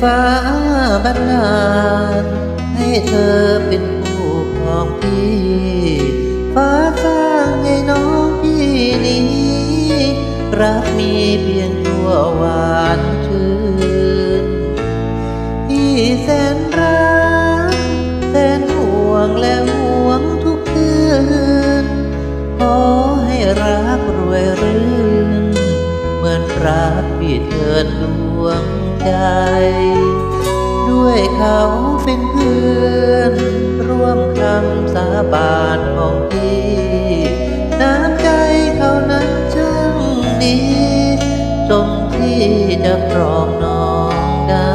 ฟ้าบันดาลให้เธอเป็นผู้ครองพี่ฟ้าสร้างให้น้องพี่นี้รักมีเพียงชั่วหวานชื่นพี่แสนรักแสนห่วงและห่วงทุกคืนขอให้รักรวยรื่นเหมือนรักพี่เถิดดวงใจด้วยเขาเป็นเพื่อนร่วมคำสาบานของพี่น้ำใจเขานั้นช่างดีสมที่จะครองน้องได้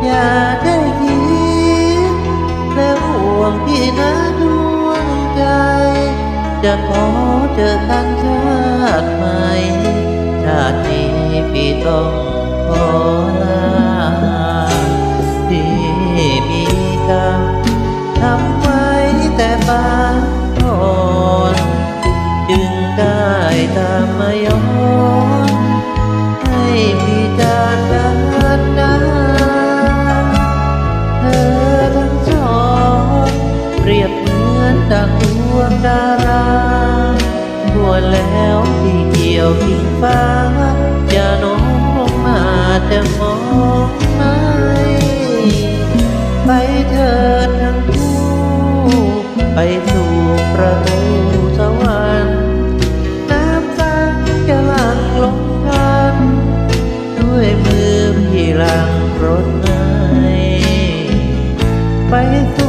อย่าได้คิดและห่วงพี่นะดวงใจจะขอเจอกันชาติใหม่ชาตินี้พี่ต้องขอลาที่มีกรรมทำไว้แต่บางก่อนจึงได้ตามมาย้อนให้พี่จากกันได้เธอทั้งสองเปรียบเหมือนดังดวงดาราทั่วแล้วที่เกี่ยวพิงฟ้าอย่าโน้มลงมาจะมองไม่ไปเถิดทั้งคู่ไปสู่ประตูสวรรค์น้ำสังจะหลั่งลงกันด้วยมือพี่หลังรถให้ไปสู่